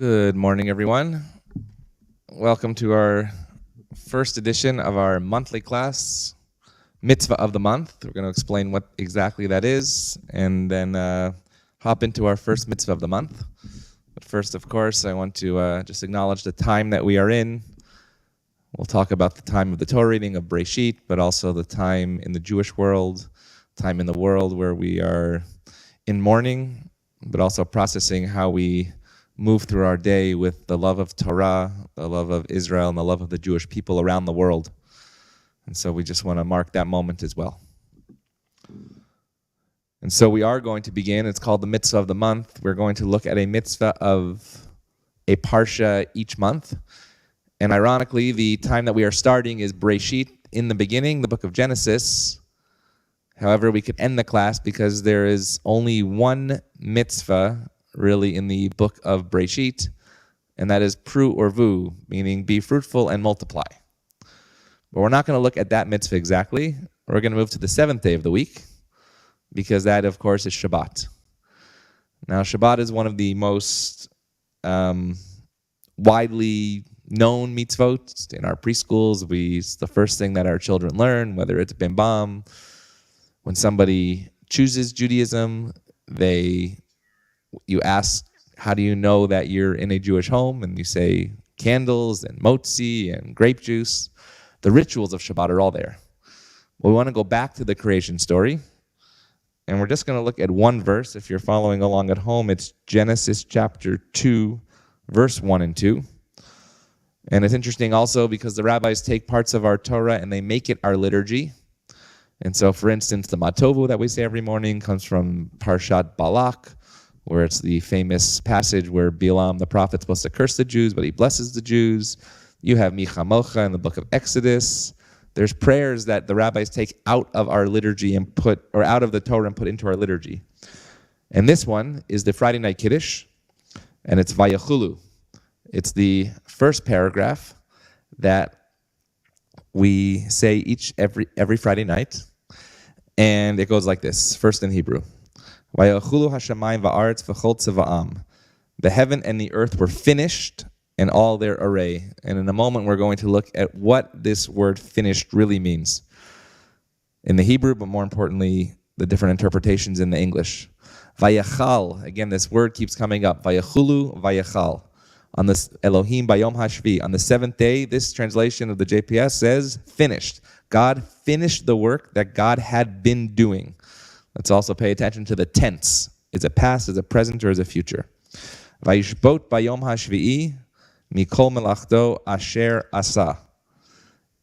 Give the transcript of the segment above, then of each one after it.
Good morning, everyone. Welcome to our first edition of our monthly class, Mitzvah of the Month. We're going to explain what exactly that is and then hop into our first Mitzvah of the Month. But first, of course, I want to just acknowledge the time that we are in. We'll talk about the time of the Torah reading of Breshit, but also the time in the Jewish world, time in the world where we are in mourning, but also processing how we move through our day with the love of Torah, the love of Israel, and the love of the Jewish people around the world. And so we just want to mark that moment as well. And so we are going to begin. It's called the Mitzvah of the Month. We're going to look at a mitzvah of a parsha each month. And ironically, the time that we are starting is Breshit, in the beginning, the book of Genesis. However, we could end the class because there is only one mitzvah really in the book of Breshit, and that is pru or vu, meaning be fruitful and multiply. But we're not going to look at that mitzvah exactly. We're going to move to the seventh day of the week, because that, of course, is Shabbat. Now, Shabbat is one of the most widely known mitzvot in our preschools. It's the first thing that our children learn, whether it's Bim Bam. When somebody chooses Judaism, you ask, how do you know that you're in a Jewish home? And you say candles and motzi and grape juice. The rituals of Shabbat are all there. Well, we want to go back to the creation story. And we're just going to look at one verse. If you're following along at home, it's Genesis chapter 2, verse 1 and 2. And it's interesting also because the rabbis take parts of our Torah and they make it our liturgy. And so, for instance, the Matovu that we say every morning comes from Parshat Balak, where it's the famous passage where Bilam, the prophet, is supposed to curse the Jews, but he blesses the Jews. You have Micha Mocha in the book of Exodus. There's prayers that the rabbis take out of our liturgy and out of the Torah and put into our liturgy. And this one is the Friday night Kiddush, and it's Vayachulu. It's the first paragraph that we say every Friday night, and it goes like this, first in Hebrew. Vayachulu hashamayim va'aretz v'chol tzeva'am. The heaven and the earth were finished and all their array. And in a moment, we're going to look at what this word finished really means in the Hebrew, but more importantly, the different interpretations in the English. Vayachal, again, this word keeps coming up. Vayachulu, vayachal. On this Elohim bayom hashvi, on the seventh day, this translation of the JPS says finished. God finished the work that God had been doing. Let's also pay attention to the tense. Is it past, is it present, or is it future? Vayishbot bayom hashvi'i mikol melachto asher asa.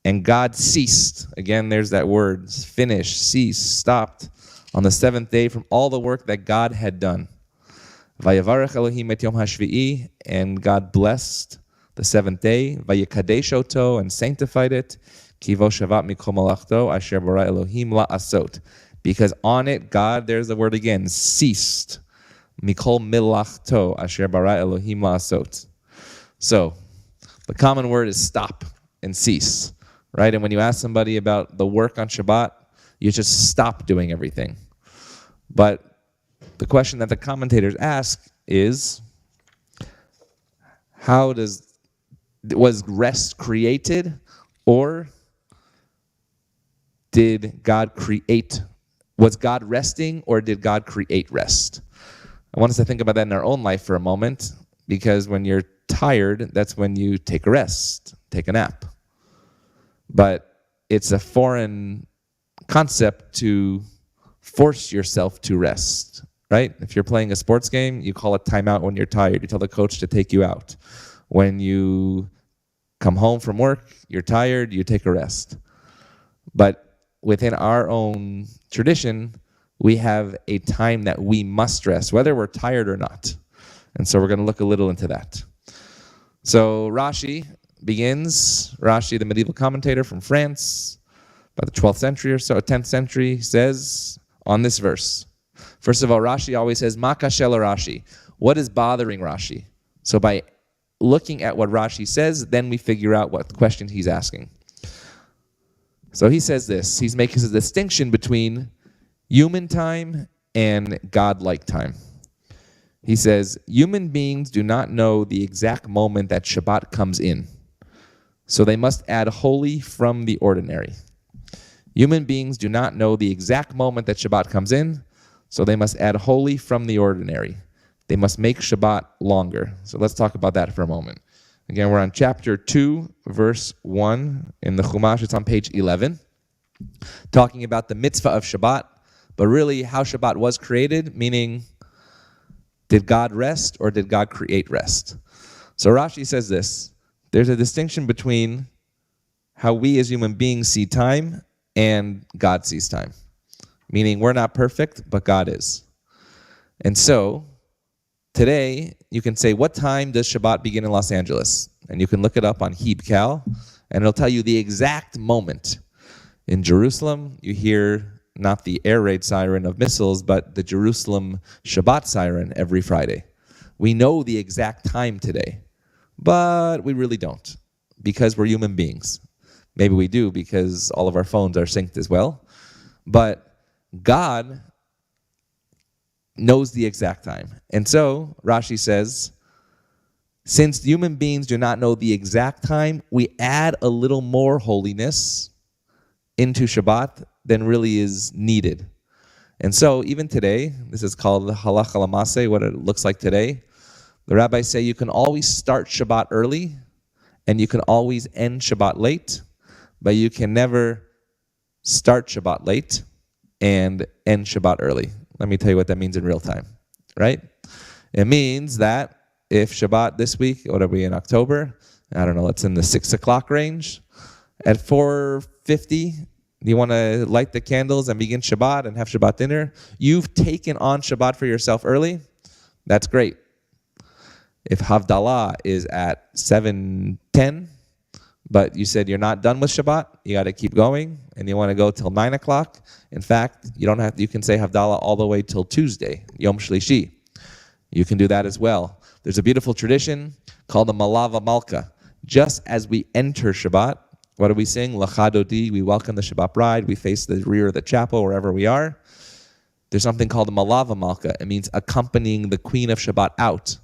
And God ceased. Again, there's that word, finished, ceased, stopped, on the seventh day from all the work that God had done. Vayavarech Elohim et yom hashvi'i, and God blessed the seventh day. Vayikadesh oto, and sanctified it. Kivo shavat mikol melachto asher bara Elohim la'asot. Because on it, God, there's the word again, ceased. Mikol milachto asher bara Elohim la'asot. So, the common word is stop and cease, right? And when you ask somebody about the work on Shabbat, you just stop doing everything. But the question that the commentators ask is, was rest created, or did God create? Was God resting, or did God create rest? I want us to think about that in our own life for a moment, because when you're tired, that's when you take a rest, take a nap. But it's a foreign concept to force yourself to rest, right? If you're playing a sports game, you call a timeout when you're tired. You tell the coach to take you out. When you come home from work, you're tired, you take a rest. But within our own tradition, we have a time that we must rest, whether we're tired or not. And so we're going to look a little into that. So Rashi begins, the medieval commentator from France, about the 12th century or so, 10th century, says on this verse. First of all, Rashi always says, Ma kashel Rashi. What is bothering Rashi? So by looking at what Rashi says, then we figure out what question he's asking. So he says this. He's making a distinction between human time and God-like time. He says, human beings do not know the exact moment that Shabbat comes in, so they must add holy from the ordinary. Human beings do not know the exact moment that Shabbat comes in, so they must add holy from the ordinary. They must make Shabbat longer. So let's talk about that for a moment. Again, we're on chapter 2, verse 1 in the Chumash. It's on page 11, talking about the mitzvah of Shabbat, but really how Shabbat was created, meaning did God rest or did God create rest? So Rashi says this: there's a distinction between how we as human beings see time and God sees time. Meaning we're not perfect, but God is. And so today you can say, what time does Shabbat begin in Los Angeles? And you can look it up on HeebCal, and it'll tell you the exact moment. In Jerusalem, you hear not the air raid siren of missiles, but the Jerusalem Shabbat siren every Friday. We know the exact time today, but we really don't, because we're human beings. Maybe we do because all of our phones are synced as well. But God knows the exact time. And so Rashi says, since human beings do not know the exact time, we add a little more holiness into Shabbat than really is needed. And so even today, this is called halacha l'maseh, what it looks like today. The rabbis say you can always start Shabbat early and you can always end Shabbat late, but you can never start Shabbat late and end Shabbat early. Let me tell you what that means in real time, right? It means that if Shabbat this week, what are we in October? I don't know, it's in the 6 o'clock range. At 4:50, you want to light the candles and begin Shabbat and have Shabbat dinner. You've taken on Shabbat for yourself early. That's great. If Havdalah is at 7:10, but you said you're not done with Shabbat, you got to keep going, and you want to go till 9 o'clock. In fact, you don't have to, you can say Havdalah all the way till Tuesday, Yom Shlishi. You can do that as well. There's a beautiful tradition called the Malava Malka. Just as we enter Shabbat, what do we sing? L'cha dodi, we welcome the Shabbat bride, we face the rear of the chapel wherever we are. There's something called the Malava Malka. It means accompanying the queen of Shabbat out.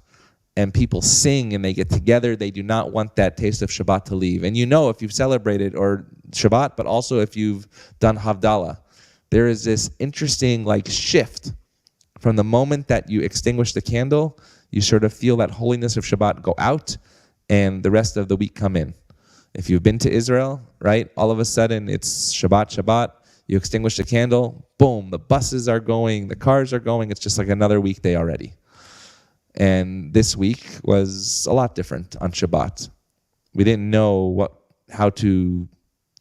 And people sing and they get together. They do not want that taste of Shabbat to leave. And you know if you've celebrated or Shabbat, but also if you've done Havdalah, there is this interesting shift. From the moment that you extinguish the candle, you sort of feel that holiness of Shabbat go out and the rest of the week come in. If you've been to Israel, right, all of a sudden it's Shabbat, you extinguish the candle, boom, the buses are going, the cars are going, it's just like another weekday already. And this week was a lot different on Shabbat. We didn't know how to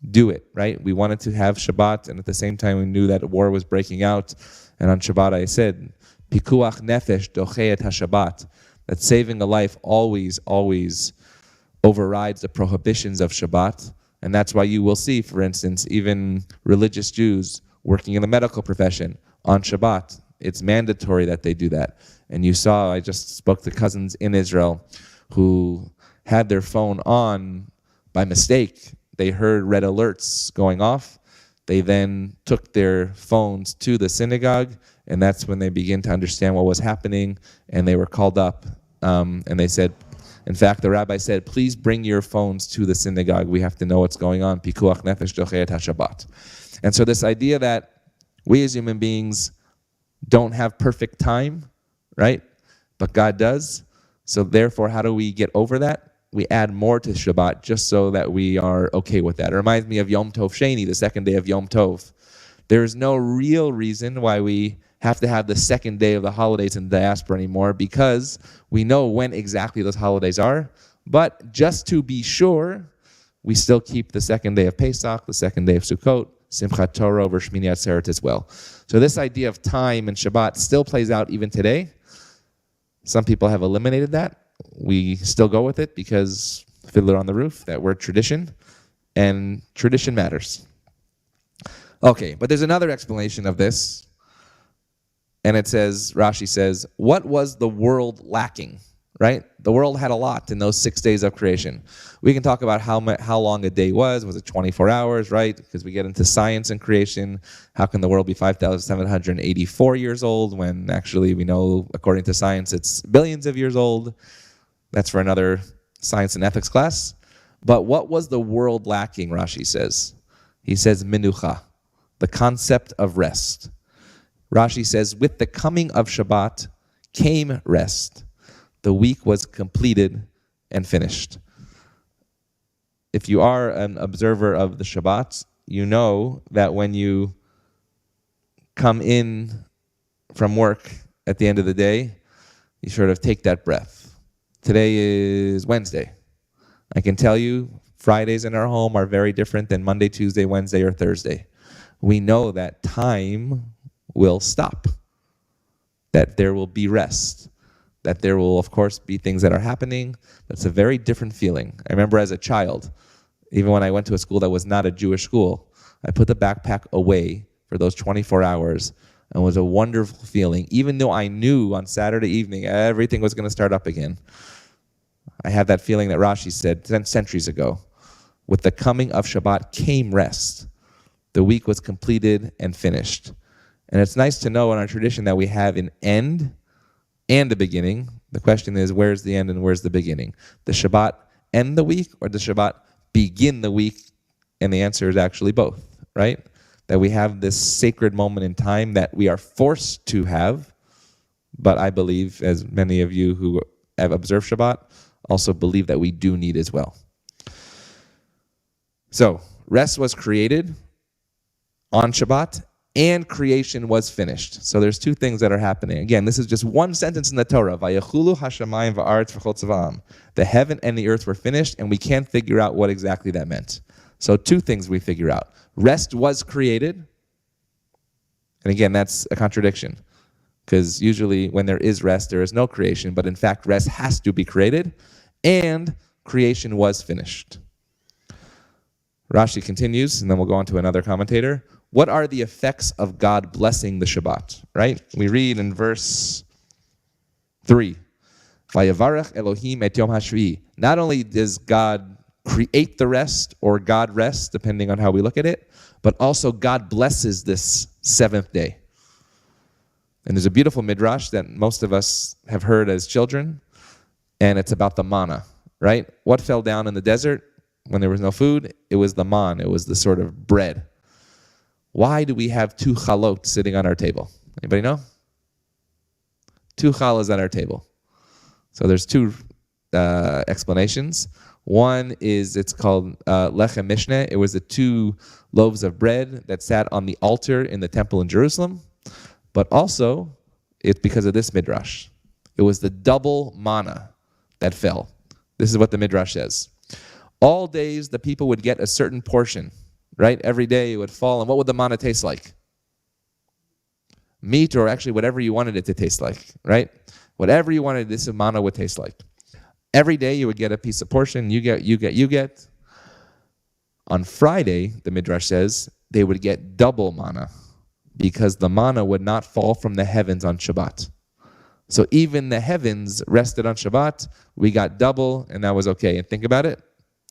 do it, right? We wanted to have Shabbat, and at the same time we knew that a war was breaking out. And on Shabbat I said, Pikuach nefesh doche et haShabbat, that saving a life always overrides the prohibitions of Shabbat. And that's why you will see, for instance, even religious Jews working in the medical profession on Shabbat. It's mandatory that they do that. And you saw, I just spoke to cousins in Israel who had their phone on by mistake. They heard red alerts going off. They then took their phones to the synagogue, and that's when they began to understand what was happening, and they were called up. And they said, in fact, the rabbi said, please bring your phones to the synagogue. We have to know what's going on. Pikuach nefesh doche et haShabbat. And so this idea that we as human beings don't have perfect time, right? But God does. So therefore, how do we get over that? We add more to Shabbat just so that we are okay with that. It reminds me of Yom Tov Sheni, the second day of Yom Tov. There is no real reason why we have to have the second day of the holidays in the diaspora anymore, because we know when exactly those holidays are. But just to be sure, we still keep the second day of Pesach, the second day of Sukkot, Simchat Torah over Shmini Atzeret as well. So this idea of time and Shabbat still plays out even today. Some people have eliminated that. We still go with it because Fiddler on the Roof, that word tradition, and tradition matters. Okay, but there's another explanation of this, and it says, Rashi says, what was the world lacking right? The world had a lot in those 6 days of creation. We can talk about how long a day was. Was it 24 hours, right? Because we get into science and creation. How can the world be 5,784 years old when actually we know, according to science, it's billions of years old? That's for another science and ethics class. But what was the world lacking, Rashi says? He says menucha, the concept of rest. Rashi says, with the coming of Shabbat came rest. The week was completed and finished. If you are an observer of the Shabbat, you know that when you come in from work at the end of the day, you sort of take that breath. Today is Wednesday. I can tell you Fridays in our home are very different than Monday, Tuesday, Wednesday, or Thursday. We know that time will stop, that there will be rest, that there will, of course, be things that are happening. That's a very different feeling. I remember as a child, even when I went to a school that was not a Jewish school, I put the backpack away for those 24 hours, and it was a wonderful feeling. Even though I knew on Saturday evening everything was going to start up again, I had that feeling that Rashi said centuries ago. With the coming of Shabbat came rest. The week was completed and finished. And it's nice to know in our tradition that we have an end and a beginning. The question is, where's the end and where's the beginning? Does Shabbat end the week or does Shabbat begin the week? And the answer is actually both, right? That we have this sacred moment in time that we are forced to have, but I believe, as many of you who have observed Shabbat also believe that we do need as well. So, rest was created on Shabbat, and creation was finished. So there's two things that are happening. Again, this is just one sentence in the Torah. Vayachulu hashamayim va'aretz v'chol tzava'am. The heaven and the earth were finished, and we can't figure out what exactly that meant. So two things we figure out. Rest was created. And again, that's a contradiction. Because usually when there is rest, there is no creation. But in fact, rest has to be created. And creation was finished. Rashi continues, and then we'll go on to another commentator. What are the effects of God blessing the Shabbat, right? We read in verse 3, Vayavarech Elohim et yom hashvi. Not only does God create the rest, or God rests, depending on how we look at it, but also God blesses this seventh day. And there's a beautiful midrash that most of us have heard as children, and it's about the manna, right? What fell down in the desert when there was no food? It was the man, it was the sort of bread. Why do we have two chalot sitting on our table? Anybody know? Two challahs on our table. So there's two explanations. One is it's called lechem mishneh. It was the two loaves of bread that sat on the altar in the temple in Jerusalem. But also, it's because of this midrash. It was the double manna that fell. This is what the midrash says. All days the people would get a certain portion, right? Every day it would fall. And what would the manna taste like? Meat, or actually whatever you wanted it to taste like, right? Whatever you wanted this manna would taste like. Every day you would get a piece of portion. You get. On Friday, the midrash says, they would get double manna because the manna would not fall from the heavens on Shabbat. So even the heavens rested on Shabbat. We got double, and that was okay. And think about it.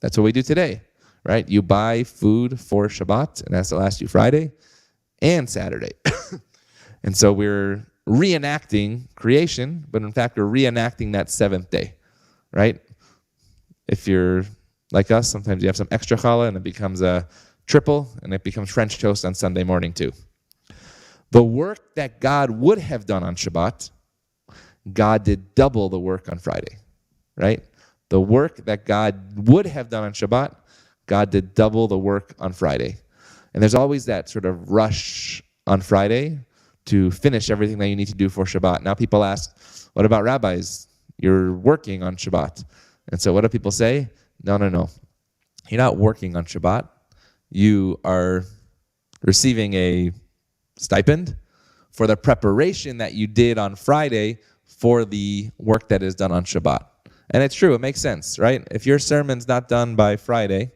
That's what we do today, right? You buy food for Shabbat, and that's to last you Friday and Saturday. And so we're reenacting creation, but in fact, we're reenacting that seventh day, right? If you're like us, sometimes you have some extra challah, and it becomes a triple, and it becomes French toast on Sunday morning too. The work that God would have done on Shabbat, God did double the work on Friday, right? The work that God would have done on Shabbat, God did double the work on Friday. And there's always that sort of rush on Friday to finish everything that you need to do for Shabbat. Now people ask, what about rabbis? You're working on Shabbat. And so what do people say? No. You're not working on Shabbat. You are receiving a stipend for the preparation that you did on Friday for the work that is done on Shabbat. And it's true, it makes sense, right? If your sermon's not done by Friday,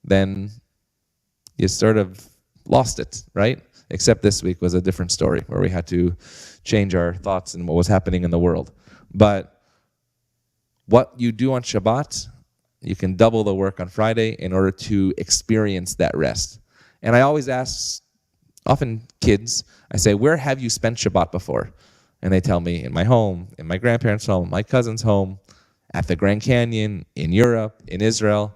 then you sort of lost it, right? Except this week was a different story where we had to change our thoughts and what was happening in the world. But what you do on Shabbat, you can double the work on Friday in order to experience that rest. And I always ask, often kids, I say, where have you spent Shabbat before? And they tell me, in my home, in my grandparents' home, my cousin's home, at the Grand Canyon, in Europe, in Israel.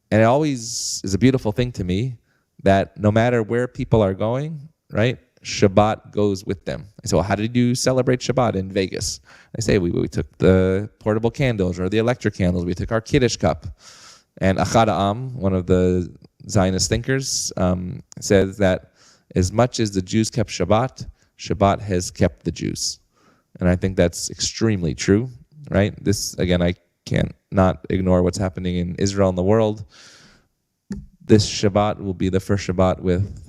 And it always is a beautiful thing to me that no matter where people are going, right, Shabbat goes with them. I say, well, how did you celebrate Shabbat in Vegas? I say, we took the portable candles or the electric candles. We took our Kiddush cup. And Achad Ha'am, one of the Zionist thinkers, says that as much as the Jews kept Shabbat, Shabbat has kept the Jews. And I think that's extremely true, right? This, again, I can't not ignore what's happening in Israel and the world. This Shabbat will be the first Shabbat with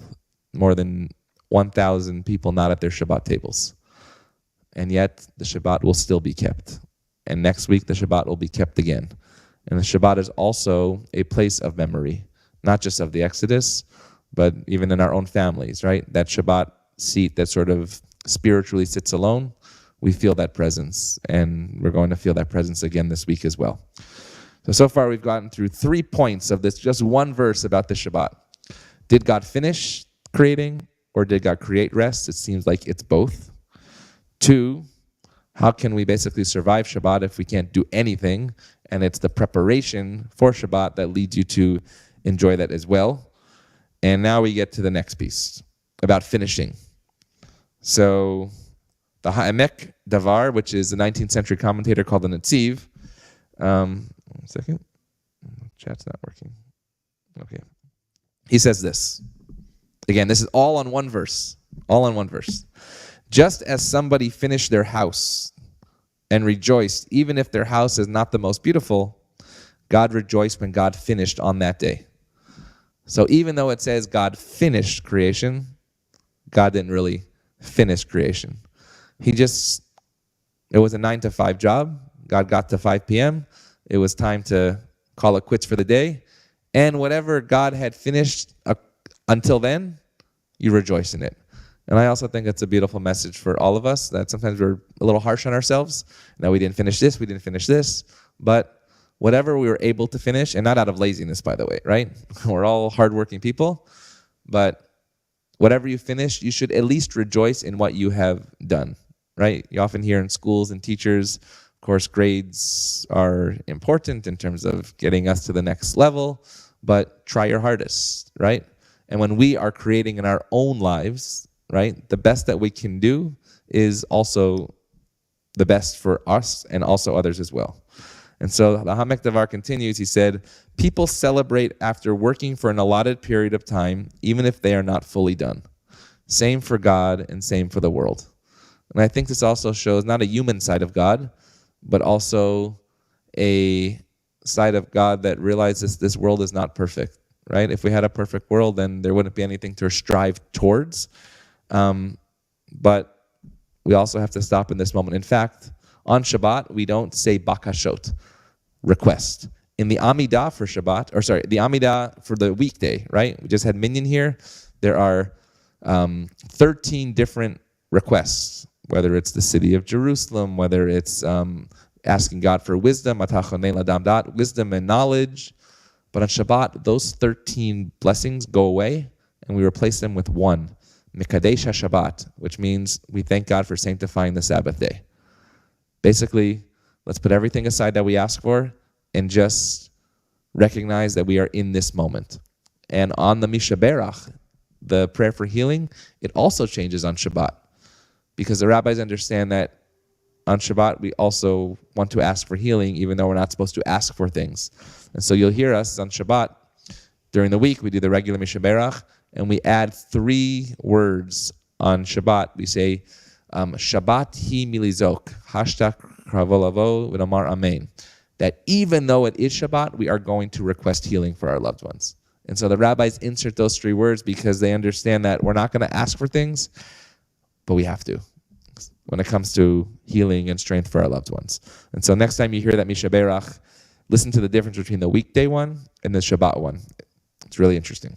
more than 1,000 people not at their Shabbat tables. And yet, the Shabbat will still be kept. And next week, the Shabbat will be kept again. And the Shabbat is also a place of memory, not just of the Exodus, but even in our own families, right? That Shabbat seat that sort of spiritually sits alone, we feel that presence. And we're going to feel that presence again this week as well. So far we've gotten through 3 points of this, just one verse about the Shabbat. Did God finish creating, or did God create rest? It seems like it's both. 2, how can we basically survive Shabbat if we can't do anything? And it's the preparation for Shabbat that leads you to enjoy that as well. And now we get to the next piece about finishing. So the Ha'emek Davar, which is a 19th century commentator called the Netziv. 1 second. Chat's not working. Okay. He says this. Again, this is all on one verse. All on one verse. Just as somebody finished their house and rejoiced, even if their house is not the most beautiful, God rejoiced when God finished on that day. So even though it says God finished creation, God didn't really finish creation. It was a 9 to 5 job. God got to 5 p.m. It was time to call it quits for the day. And whatever God had finished until then, you rejoice in it. And I also think it's a beautiful message for all of us, that sometimes we're a little harsh on ourselves. That we didn't finish this, we didn't finish this. But whatever we were able to finish, and not out of laziness, by the way, right? We're all hardworking people. But whatever you finish, you should at least rejoice in what you have done, right? You often hear in schools and teachers, of course, grades are important in terms of getting us to the next level, but try your hardest, right? And when we are creating in our own lives, right, the best that we can do is also the best for us and also others as well. And so the Ha'emek Davar continues, he said, people celebrate after working for an allotted period of time, even if they are not fully done. Same for God and same for the world. And I think this also shows not a human side of God, but also a side of God that realizes this world is not perfect, right? If we had a perfect world, then there wouldn't be anything to strive towards. But we also have to stop in this moment. In fact, on Shabbat, we don't say bakashot, request. In the Amidah for Shabbat, the Amidah for the weekday, right? We just had minyan here. There are 13 different requests, whether it's the city of Jerusalem, whether it's asking God for wisdom, wisdom and knowledge. But on Shabbat, those 13 blessings go away, and we replace them with one, Mikadesh HaShabbat, which means we thank God for sanctifying the Sabbath day. Basically, let's put everything aside that we ask for and just recognize that we are in this moment. And on the Misha Berach, the prayer for healing, it also changes on Shabbat, because the rabbis understand that on Shabbat we also want to ask for healing, even though we're not supposed to ask for things. And so you'll hear us on Shabbat, during the week we do the regular Misha Berach, and we add 3 words on Shabbat. We say, Shabbat hi milizok, hashtag kravolavo v'nomar amen. That even though it is Shabbat, we are going to request healing for our loved ones. And so the rabbis insert those 3 words because they understand that we're not going to ask for things, but we have to when it comes to healing and strength for our loved ones. And so next time you hear that Misha Berach, listen to the difference between the weekday one and the Shabbat one. It's really interesting.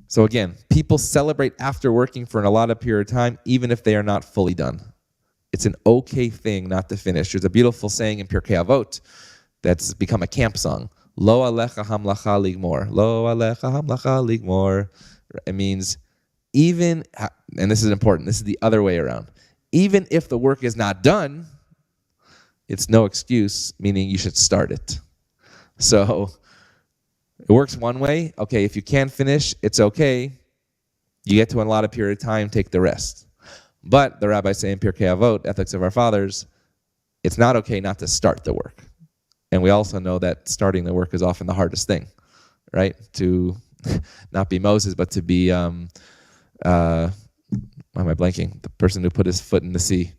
So again, people celebrate after working for an allotted period of time, even if they are not fully done. It's an okay thing not to finish. There's a beautiful saying in Pirkei Avot that's become a camp song. Lo alecha hamlacha ligmor. Lo alecha hamlacha ligmor. It means even, and this is important, this is the other way around. Even if the work is not done, it's no excuse, meaning you should start it. So it works one way. Okay, if you can't finish, it's okay. You get to a lot of period of time, take the rest. But the rabbis say in Pirkei Avot, Ethics of Our Fathers, it's not okay not to start the work. And we also know that starting the work is often the hardest thing, right? To not be Moses, but to be, why am I blanking? The person who put his foot in the sea.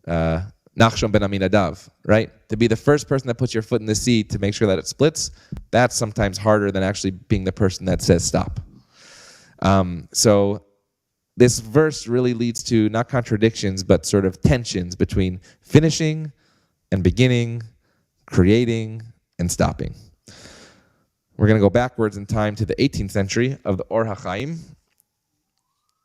Nachshon ben Aminadav, right? To be the first person that puts your foot in the sea to make sure that it splits, that's sometimes harder than actually being the person that says stop. So this verse really leads to not contradictions, but sort of tensions between finishing and beginning, creating and stopping. We're going to go backwards in time to the 18th century of the Or HaChaim,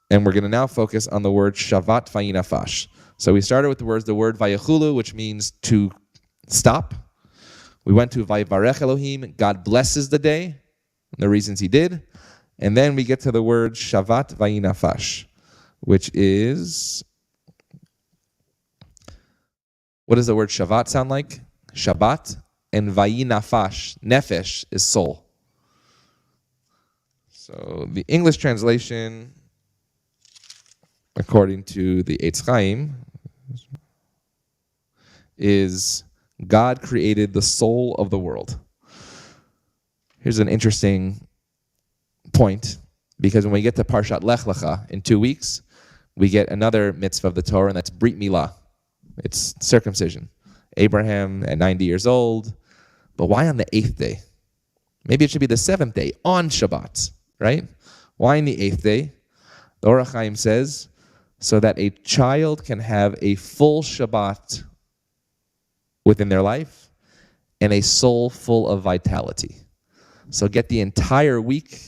and we're going to now focus on the word shavat vayinafash. So we started with the word vayachulu, which means to stop. We went to vayivarech Elohim, God blesses the day, and the reasons he did. And then we get to the word shavat vayinafash, which is, what does the word shavat sound like? Shabbat, and vayinafash, nefesh, is soul. So the English translation, according to the Eitz Chaim, is God created the soul of the world. Here's an interesting point, because when we get to Parshat Lech Lecha in 2 weeks, we get another mitzvah of the Torah, and that's Brit Milah. It's circumcision. Abraham at 90 years old, but why on the 8th day? Maybe it should be the 7th day, on Shabbat, right? Why on the 8th day? The Or HaChaim says, so that a child can have a full Shabbat within their life and a soul full of vitality. So get the entire week,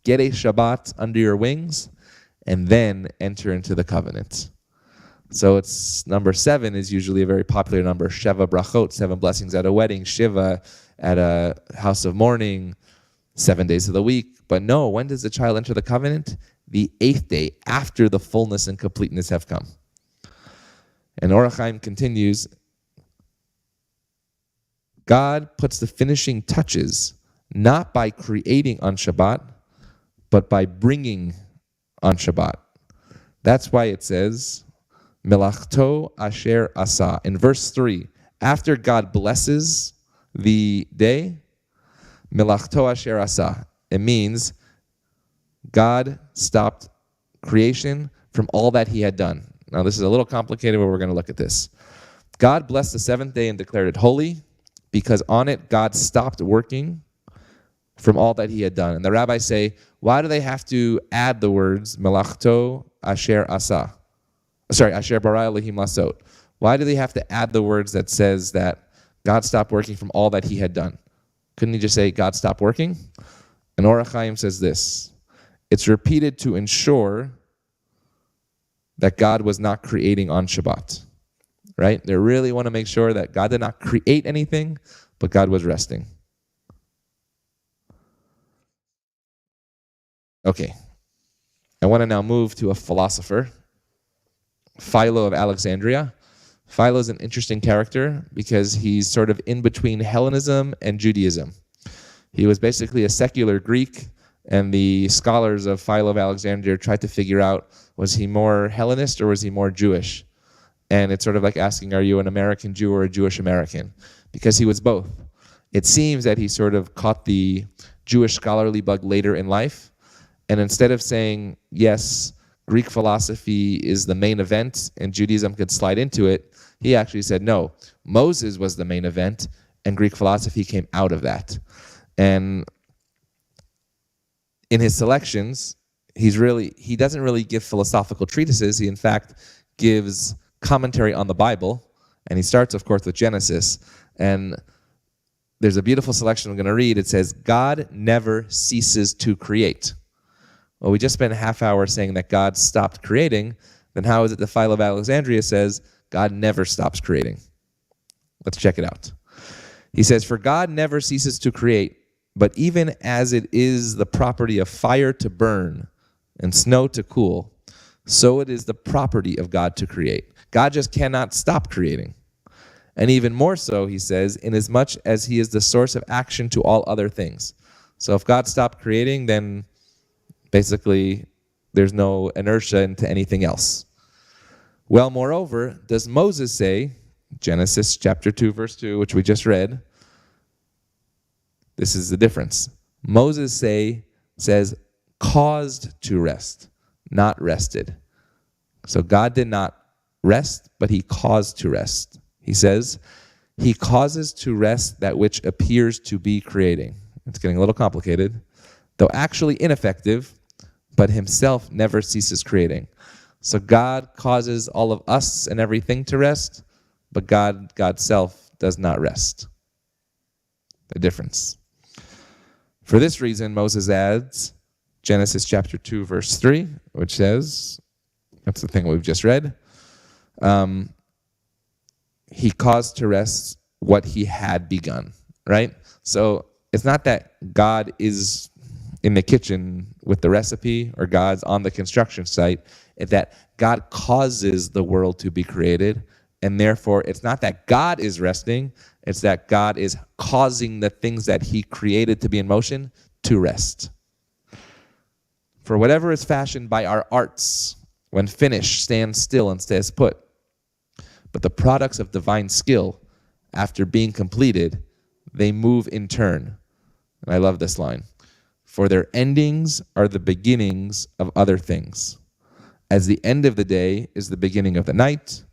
get a Shabbat under your wings, and then enter into the covenant. So it's number 7 is usually a very popular number. Sheva brachot, 7 blessings at a wedding. Shiva at a house of mourning, 7 days of the week. But no, when does the child enter the covenant? The 8th day, after the fullness and completeness have come. And Or HaChaim continues, God puts the finishing touches not by creating on Shabbat, but by bringing on Shabbat. That's why it says, Melachto asher asa. In verse 3, after God blesses the day, Melachto asher asa. It means God stopped creation from all that he had done. Now this is a little complicated, but we're going to look at this. God blessed the 7th day and declared it holy, because on it God stopped working from all that he had done. And the rabbis say, why do they have to add the words Melachto asher asa? Asher bara Elohim lasot. Why do they have to add the words that says that God stopped working from all that he had done? Couldn't he just say God stopped working? And Or HaChaim says this, it's repeated to ensure that God was not creating on Shabbat, right? They really want to make sure that God did not create anything, but God was resting. Okay, I want to now move to a philosopher, Philo of Alexandria. Philo is an interesting character because he's sort of in between Hellenism and Judaism. He was basically a secular Greek, and the scholars of Philo of Alexandria tried to figure out, was he more Hellenist or was he more Jewish? And it's sort of like asking, are you an American Jew or a Jewish American? Because he was both. It seems that he sort of caught the Jewish scholarly bug later in life, and instead of saying, yes, Greek philosophy is the main event and Judaism could slide into it, he actually said, no, Moses was the main event and Greek philosophy came out of that. And in his selections, he doesn't really give philosophical treatises. He, in fact, gives commentary on the Bible. And he starts, of course, with Genesis. And there's a beautiful selection I'm going to read. It says, God never ceases to create. Well, we just spent a half hour saying that God stopped creating. Then how is it that Philo of Alexandria says, God never stops creating. Let's check it out. He says, "For God never ceases to create, but even as it is the property of fire to burn and snow to cool, so it is the property of God to create." God just cannot stop creating. And even more so, he says, inasmuch as he is the source of action to all other things. So if God stopped creating, then basically there's no inertia into anything else. Well, moreover, does Moses say, Genesis chapter 2, verse 2, which we just read, this is the difference. Moses says, caused to rest, not rested. So God did not rest, but he caused to rest. He says, he causes to rest that which appears to be creating. It's getting a little complicated, though actually ineffective, but himself never ceases creating. So God causes all of us and everything to rest, but God's self does not rest. The difference. For this reason, Moses adds Genesis chapter 2, verse 3, which says, that's the thing we've just read, he caused to rest what he had begun, right? So it's not that God is in the kitchen with the recipe or God's on the construction site. It's that God causes the world to be created, and therefore it's not that God is resting, it's that God is causing the things that he created to be in motion to rest. For whatever is fashioned by our arts, when finished, stands still and stays put. But the products of divine skill, after being completed, they move in turn. And I love this line. For their endings are the beginnings of other things. As the end of the day is the beginning of the night,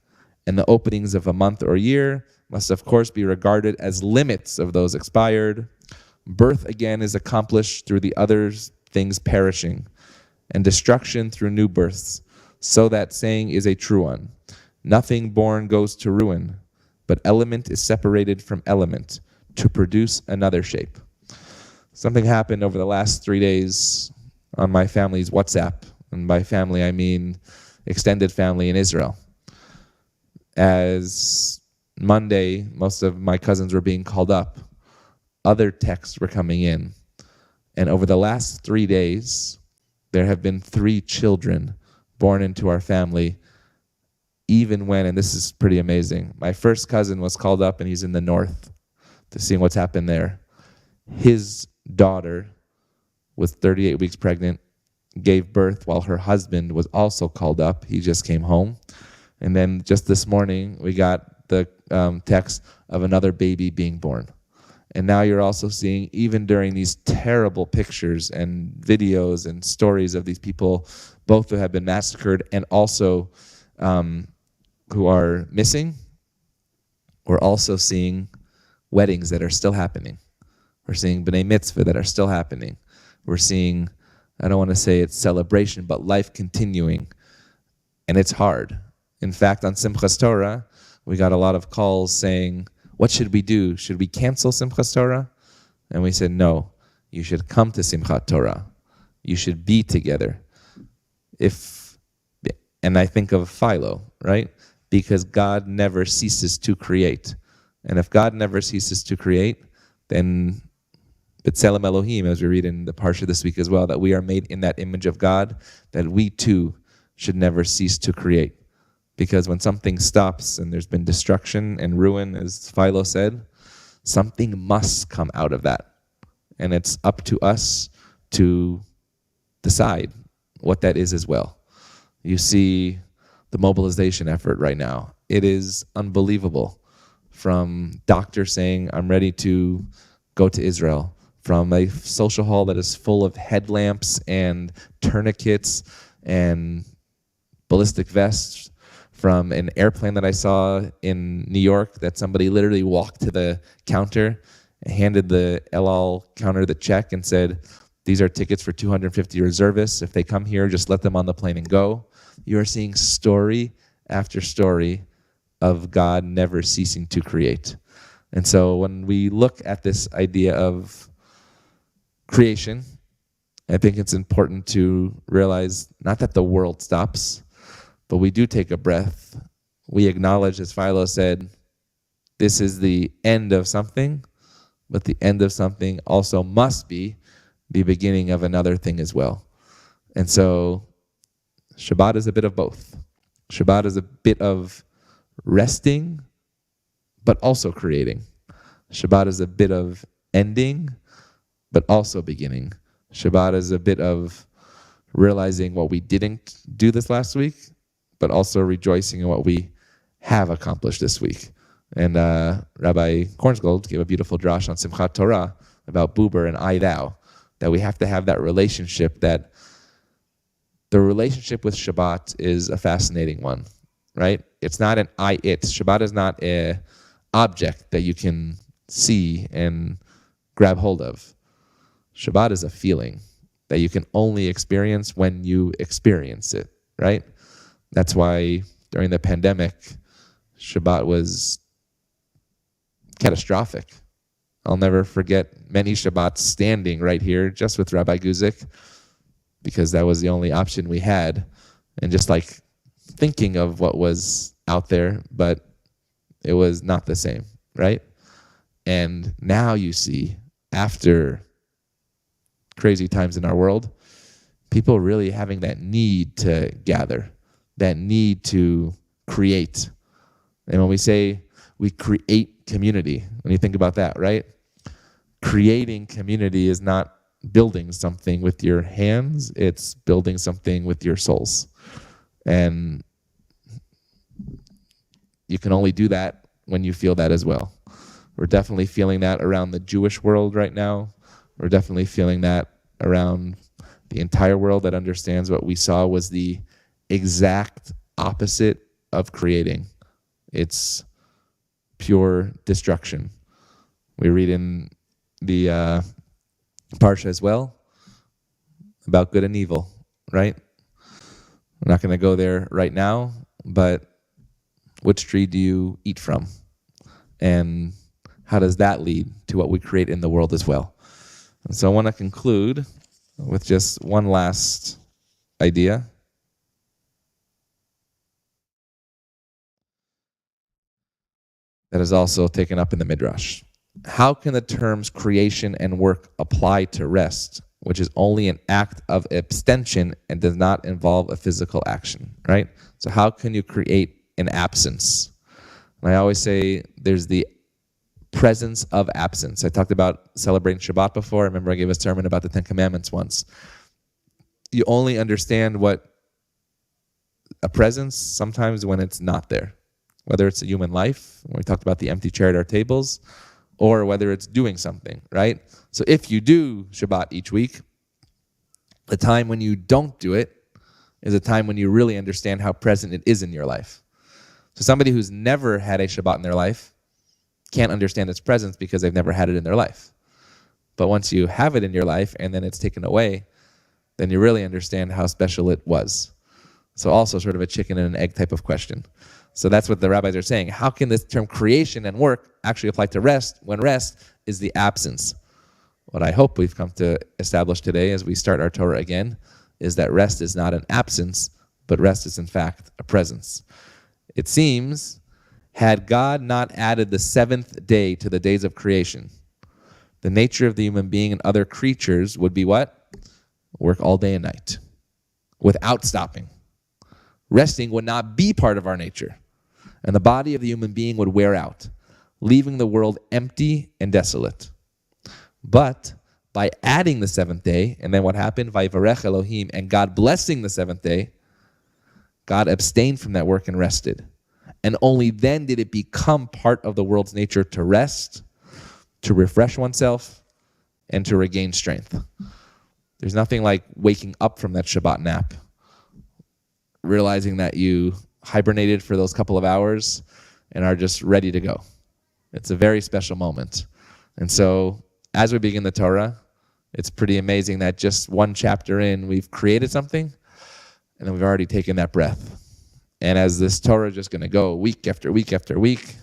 and the openings of a month or year must of course be regarded as limits of those expired. Birth again is accomplished through the other things perishing, and destruction through new births. So that saying is a true one. Nothing born goes to ruin, but element is separated from element to produce another shape. Something happened over the last 3 days on my family's WhatsApp. And by family, I mean extended family in Israel. As Monday, most of my cousins were being called up, other texts were coming in. And over the last 3 days, there have been 3 children born into our family, even when, and this is pretty amazing, my first cousin was called up and he's in the north to see what's happened there. His daughter was 38 weeks pregnant, gave birth while her husband was also called up. He just came home. And then just this morning, we got the text of another baby being born. And now you're also seeing, even during these terrible pictures and videos and stories of these people, both who have been massacred and also who are missing, we're also seeing weddings that are still happening. We're seeing B'nai Mitzvah that are still happening. We're seeing, I don't want to say it's celebration, but life continuing. And it's hard. In fact, on Simchas Torah, we got a lot of calls saying, what should we do? Should we cancel Simchas Torah? And we said, no, you should come to Simchat Torah. You should be together. And I think of Philo, right? Because God never ceases to create. And if God never ceases to create, then B'Tselem Elohim, as we read in the Parsha this week as well, that we are made in that image of God, that we too should never cease to create. Because when something stops and there's been destruction and ruin, as Philo said, something must come out of that. And it's up to us to decide what that is as well. You see the mobilization effort right now. It is unbelievable. From doctors saying, I'm ready to go to Israel, from a social hall that is full of headlamps and tourniquets and ballistic vests, from an airplane that I saw in New York that somebody literally walked to the counter and handed the El Al counter the check and said, these are tickets for 250 reservists. If they come here, just let them on the plane and go. You are seeing story after story of God never ceasing to create. And so when we look at this idea of creation, I think it's important to realize not that the world stops, but we do take a breath we acknowledge, as Philo said, this is the end of something, but the end of something also must be the beginning of another thing as well. And so Shabbat is a bit of both. Shabbat is a bit of resting, but also creating. Shabbat is a bit of ending, but also beginning. Shabbat is a bit of realizing what we didn't do this last week, but also rejoicing in what we have accomplished this week. And Rabbi Kornsgold gave a beautiful drash on Simchat Torah about Buber and I thou, that we have to have that relationship, that the relationship with Shabbat is a fascinating one, right? It's not an I-it. Shabbat is not an object that you can see and grab hold of. Shabbat is a feeling that you can only experience when you experience it, right? That's why during the pandemic, Shabbat was catastrophic. I'll never forget many Shabbats standing right here just with Rabbi Guzik, because that was the only option we had, and just like thinking of what was out there, but it was not the same, right? And now you see, after crazy times in our world, people really having that need to gather, that need to create. And when we say we create community, when you think about that, right? Creating community is not building something with your hands, it's building something with your souls. And you can only do that when you feel that as well. We're definitely feeling that around the Jewish world right now. We're definitely feeling that around the entire world that understands what we saw was the exact opposite of creating. It's pure destruction. We read in the Parsha as well about good and evil, right? We're not going to go there right now, but which tree do you eat from? And how does that lead to what we create in the world as well? And so I want to conclude with just one last idea. That is also taken up in the Midrash. How can the terms creation and work apply to rest, which is only an act of abstention and does not involve a physical action, right? So how can you create an absence? And I always say there's the presence of absence. I talked about celebrating Shabbat before. I remember I gave a sermon about the Ten Commandments once. You only understand what a presence sometimes when it's not there, whether it's a human life, when we talked about the empty chair at our tables, or whether it's doing something, right? So if you do Shabbat each week, the time when you don't do it is a time when you really understand how present it is in your life. So somebody who's never had a Shabbat in their life can't understand its presence because they've never had it in their life. But once you have it in your life and then it's taken away, then you really understand how special it was. So also sort of a chicken and an egg type of question. So that's what the rabbis are saying. How can this term creation and work actually apply to rest when rest is the absence? What I hope we've come to establish today as we start our Torah again is that rest is not an absence, but rest is in fact a presence. It seems, had God not added the seventh day to the days of creation, the nature of the human being and other creatures would be what? Work all day and night without stopping. Resting would not be part of our nature, and the body of the human being would wear out, leaving the world empty and desolate. But by adding the seventh day, and then what happened? Vayivarech Elohim, and God blessing the seventh day, God abstained from that work and rested. And only then did it become part of the world's nature to rest, to refresh oneself, and to regain strength. There's nothing like waking up from that Shabbat nap, realizing that you hibernated for those couple of hours and are just ready to go. It's a very special moment. And so as we begin the Torah, it's pretty amazing that just one chapter in, we've created something, and then we've already taken that breath. And as this Torah is just going to go week after week after week,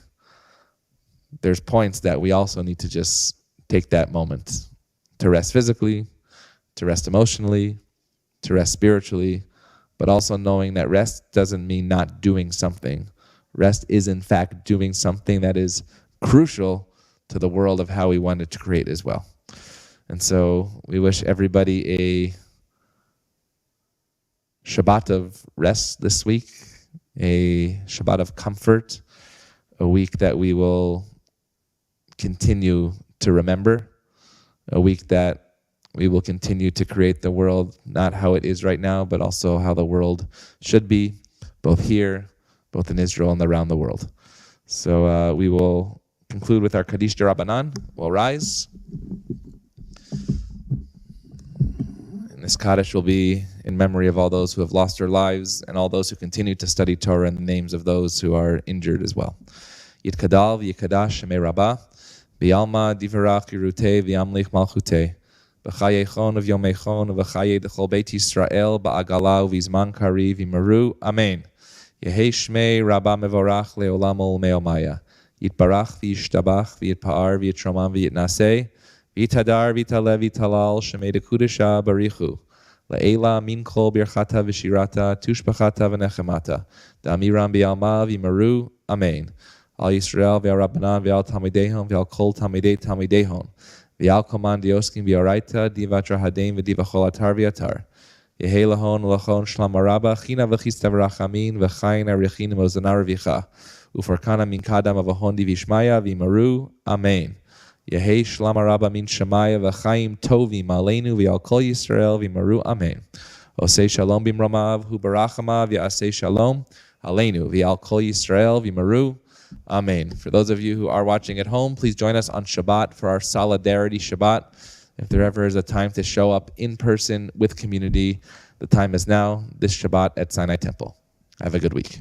there's points that we also need to just take that moment to rest physically, to rest emotionally, to rest spiritually, but also knowing that rest doesn't mean not doing something. Rest is, in fact, doing something that is crucial to the world of how we wanted to create as well. And so we wish everybody a Shabbat of rest this week, a Shabbat of comfort, a week that we will continue to remember, a week that we will continue to create the world, not how it is right now, but also how the world should be, both here, both in Israel and around the world. So we will conclude with our Kaddish D'Rabbanan. We'll rise. And this Kaddish will be in memory of all those who have lost their lives and all those who continue to study Torah and the names of those who are injured as well. Yitkadal v'yikadash shemei Rabbah, v'yalma divarach yirutei v'yamlich malchutei, v'chayechon of yomechon v'chayei d'chol beit Yisrael ba'agala v'izman kari v'maru. Amen. Yehei shmei Rabbah mevorach le'olam ol me'omaya. Yitbarach v'yishtabach v'yitpa'ar v'yitromam v'yitnaseh v'yitadar v'yitalev v'yitalal shemei dekudesha barichu. La'ela min kol birchata v'shirata tushbachata v'nechemata da'amiram b'yalma v'yimaru. Amen. Al Yisrael v'al Rabbanan v'al Talmidehon v'al kol Talmidei Talmidehon v'al koman dioskim v'oraita divatra hadein v'divachol atar v'atar Yehei lahon ulachon shlam araba china v'chistav rachamin v'chayin arichin v'ozanar v'cha ufarkana min kadam avahon divishmaya v'maru. Amen. Yehei shlam araba min shemaya v'chayim tovim aleinu v'al kol Yisrael v'maru. Amen. Osei shalom b'mramav hu barachama v'asei shalom aleinu v'al kol Yisrael v'maru. Amen. For those of you who are watching at home, please join us on Shabbat for our Solidarity Shabbat. If there ever is a time to show up in person with community, the time is now, this Shabbat at Sinai Temple. Have a good week.